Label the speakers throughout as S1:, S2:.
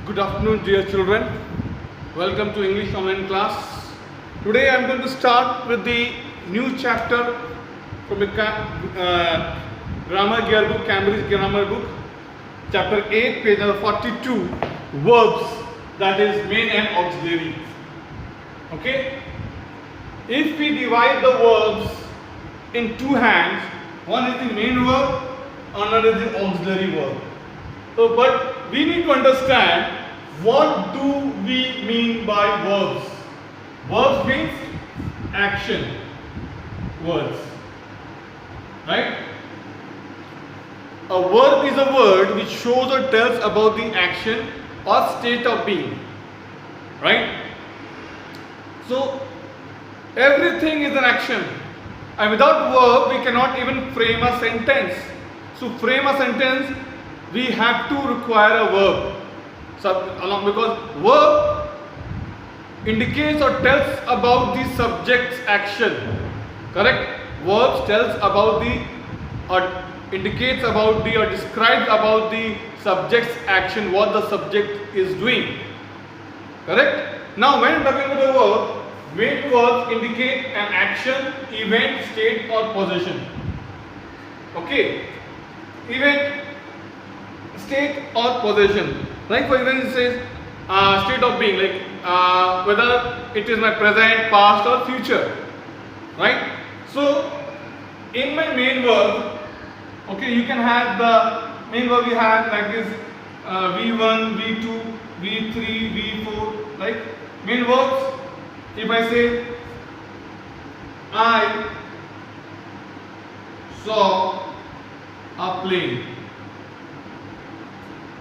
S1: Good afternoon, dear children. Welcome to English online class. Today I am going to start with the new chapter from the grammar gear book, Cambridge grammar book, chapter 8, page number 42, verbs, that is main and auxiliary. Okay? If we divide the verbs in two hands, one is the main verb, another is the auxiliary verb. So, but we need to understand what do we mean by verbs. Verbs means action words, right? A verb is a word which shows or tells about the action or state of being, right? So everything is an action, and without verb we cannot even frame a sentence. So frame a sentence we have to require a verb. Because verb indicates or tells about the subject's action. Correct? Verbs tells about the or indicates about the or describes about the subject's action, what the subject is doing. Correct? Now when talking about the verb, main verbs indicate an action, event, state or position. Okay? Event, state or position. Like for example, it says state of being, like whether it is my present, past or future, right? So in my main verb, okay, you can have the main verb we have like this V1, V2, V3, V4, like main verbs. If I say I saw a plane,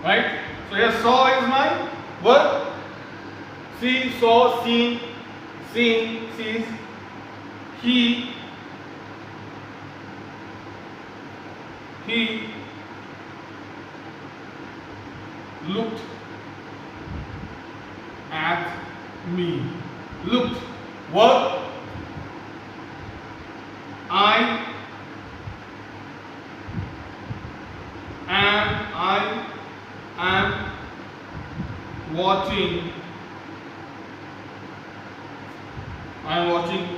S1: right? So here saw is my verb. See, saw, seen, seen, sees. He looked at me. Looked. Verb. I am watching. I am watching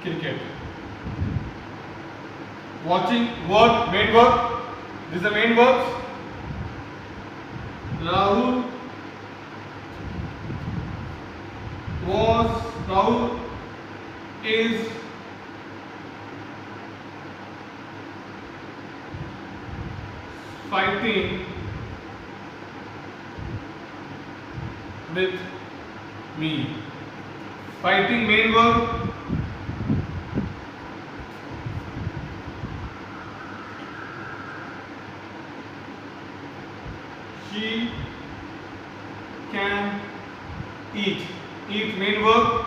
S1: cricket. Watching verb, main verb. This is the main verbs. Rahul is fighting with me. Fighting main verb. She can eat. Eat main verb.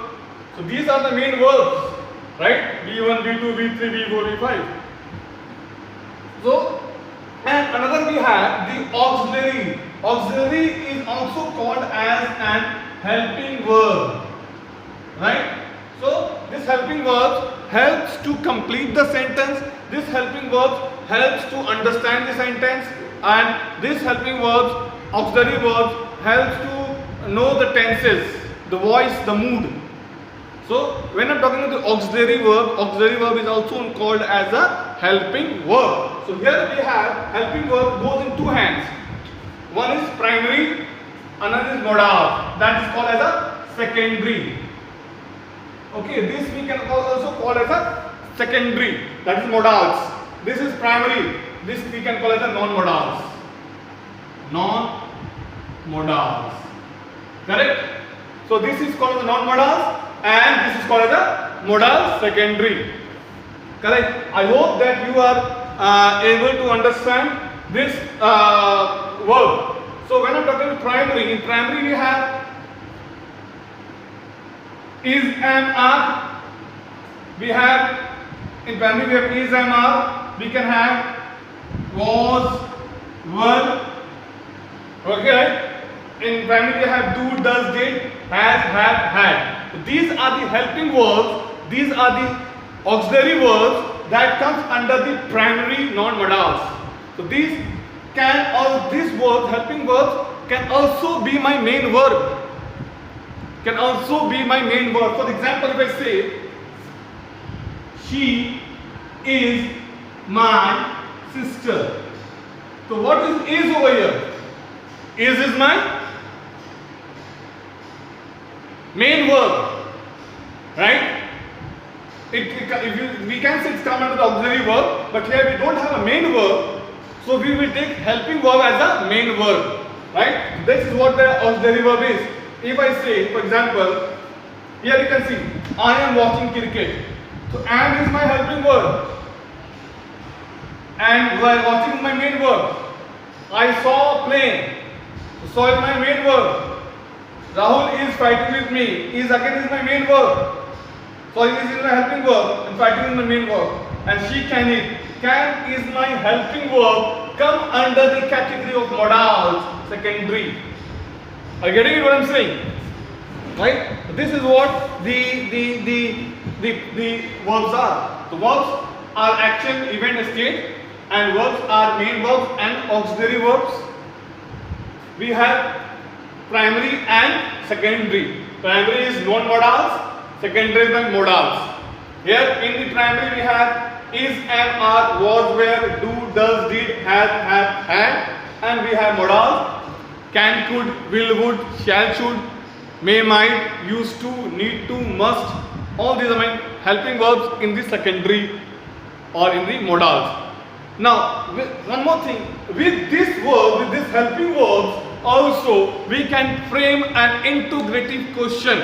S1: So these are the main verbs, right? V1, V2, V3, V4, V5. So, and another we have the auxiliary. Auxiliary is also called as an helping verb, right? So this helping verb helps to complete the sentence. This helping verb helps to understand the sentence, and this helping verbs, auxiliary verbs, helps to know the tenses, the voice, the mood. So when I'm talking about the auxiliary verb is also called as a helping verb. So here we have helping verb goes in two hands. One is primary, another is modal. That is called as a secondary. Okay, this we can also call as a secondary. That is modals. This is primary. This we can call as a non-modals. Non-modals. Correct? So this is called as a non-modals and this is called as a modal secondary. Correct? I hope that you are able to understand this verb. So when I'm talking about primary, in primary we have is, am, are. We have in primary we have is, am, are. We can have was, were. Okay, right? In primary we have do, does, did, has, have, had. So these are the helping verbs. These are the auxiliary verbs that comes under the primary non-modals. So these verbs, helping verbs, can also be my main verb. Can also be my main verb. For example, if I say, she is my sister. So what is over here? Is my main verb, right? We can say it's come under the auxiliary verb, but here we don't have a main verb, so we will take helping verb as a main verb, right? This is what the auxiliary verb is. If I say, for example, here you can see, I am watching cricket. So am is my helping verb, and while watching is my main verb. I saw a plane. So saw is my main verb. Rahul is fighting with me. Is again is my main verb. Sorry, this is my helping verb, and fighting is my main verb. And she can eat. Can is my helping verb, come under the category of modals, secondary. Are you getting it what I'm saying? Right? This is what the verbs are. The verbs are action, event, state, and verbs are main verbs and auxiliary verbs. We have primary and secondary. Primary is non-modals. Secondary is the modals. Here in the primary we have is, am, are, was, were, do, does, did, has, have, had, and we have modals can, could, will, would, shall, should, may, might, used to, need to, must. All these are my helping verbs in the secondary or in the modals. Now one more thing, with this verb, with this helping verbs also we can frame an integrative question,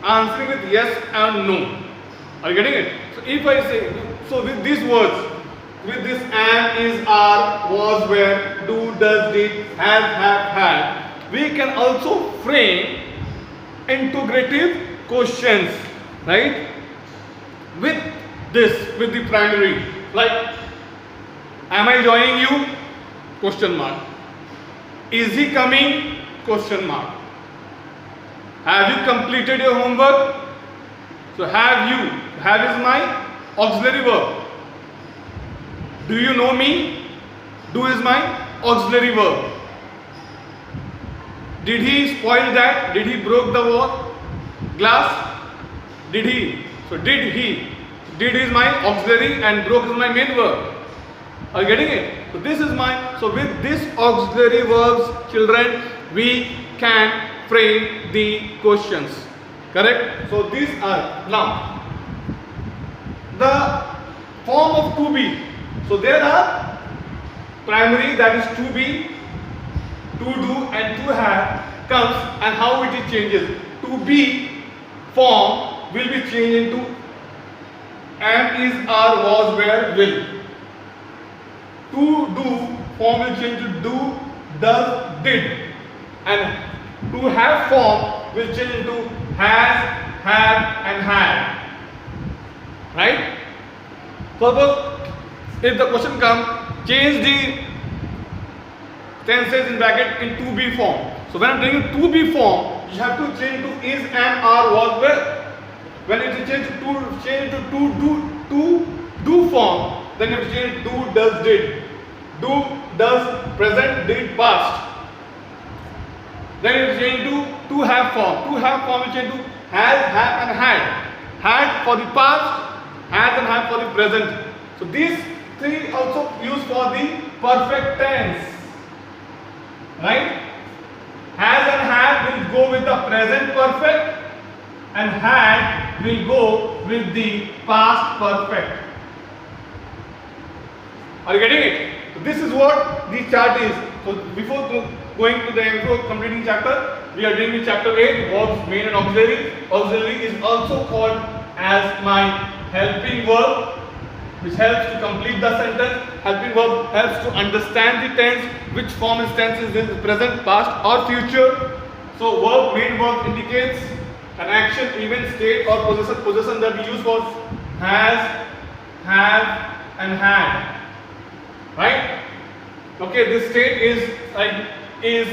S1: answering with yes and no. Are you getting it? So if I say, so with these words, with this am, is, are, was, were, do, does, did, has, have, had, we can also frame integrative questions, right? With this, with the primary, like, am I joining you? Question mark. Is he coming? Question mark. Have you completed your homework? So have you. Have is my auxiliary verb. Do you know me? Do is my auxiliary verb. Did he spoil that? Did he broke the glass? Did he? So did he. Did is my auxiliary and broke is my main verb. Are you getting it? So this is my, so with this auxiliary verbs, children, we can frame the questions. Correct? So these are, now, the form of to be. So there are primary, that is to be, to do and to have comes, and how it changes. To be form will be changed into am, is, are, was, were, will. To do form will change to do, does, did, and to have form will change into has, have, and had. Right? Suppose if the question comes, change the tenses in bracket in to be form. So when I'm taking to be form, you have to change to is, am, are, was, were. When it is changed to do form, then you have to change do, does, did. Do, does, present, did, past. Then you have to change to have form. To have form will change to has, have, and had. Had for the past, has and have for the present. So these three also used for the perfect tense. Right? Has and had will go with the present perfect, and had will go with the past perfect. Are you getting it? So this is what the chart is. So before going to the intro, completing chapter, we are doing the chapter 8, verbs, main and auxiliary. Auxiliary is also called as my helping verb, which helps to complete the sentence. Helping verb helps to understand the tense, which form is tense, is this present, past or future. So verb, main verb indicates an action, event, state or possession that we use for has, have and had. Right? Okay, this state is like is,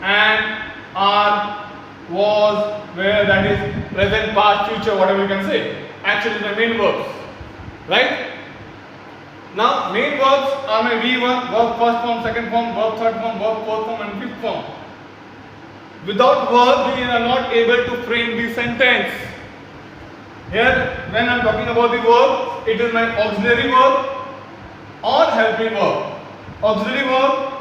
S1: and, are, was, where, that is present, past, future, whatever you can say. Action is my main verbs. Right? Now main verbs are my V1, verb first form, second form, verb third form, verb fourth form and fifth form. Without verb, we are not able to frame the sentence. Here, when I am talking about the verb, it is my auxiliary verb or helping verb. Auxiliary verb,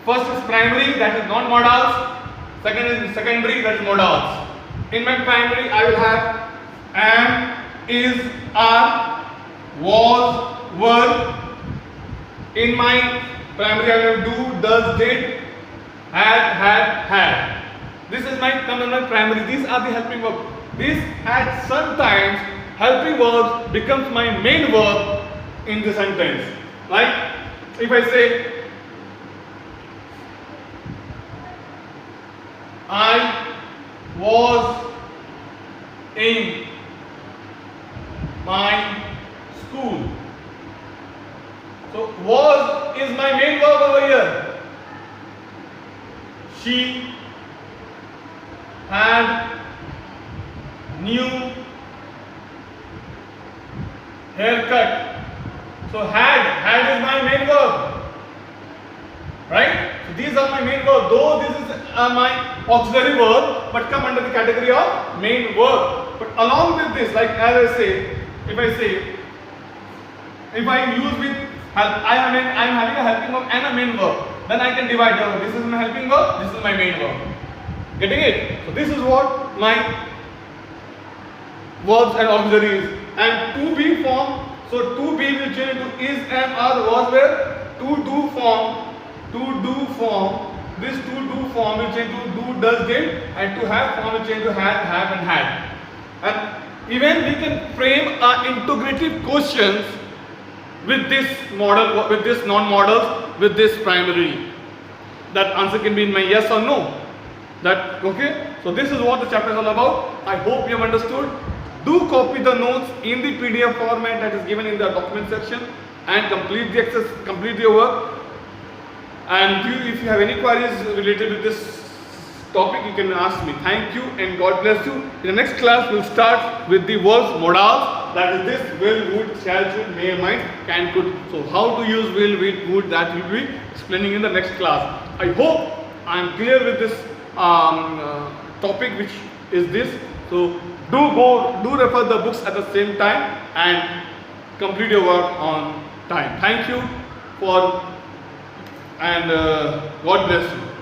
S1: first is primary, that is non-modals. Second is secondary, that is modals. In my primary, I will have am, is, are, was, were. In my primary, I will have do, does, did, had. This is my comes under my primary. These are the helping verbs. This at sometimes helping verbs becomes my main verb in the sentence. Like if I say I was in my school. So was is my main verb over here. She had new haircut. So had is my main verb, right? So these are my main verb. Though this is my auxiliary verb, but come under the category of main verb. But along with this, like as I say, if I use with I'm having a helping verb and a main verb, then I can divide down. This is my helping verb, this is my main verb. Getting it? So this is what my verbs and auxiliaries. And to be form, so to be will change to is, am, are, was, were. To do form, this to do form will change to do, does, did, and to have form will change to have, and had. And even we can frame our integrative questions with this model, with this non-models, with this primary. That answer can be in my yes or no. That okay? So this is what the chapter is all about. I hope you have understood. Do copy the notes in the PDF format that is given in the document section and complete the exercise, complete your work. And if you have any queries related to this topic, you can ask me. Thank you and God bless you. In the next class, we'll start with the verbs modals. That is this: will, would, shall, should, may, might, can, could. So how to use will, would, that will be explaining in the next class. I hope I am clear with this topic, which is this. So do refer the books at the same time and complete your work on time. Thank you and God bless you.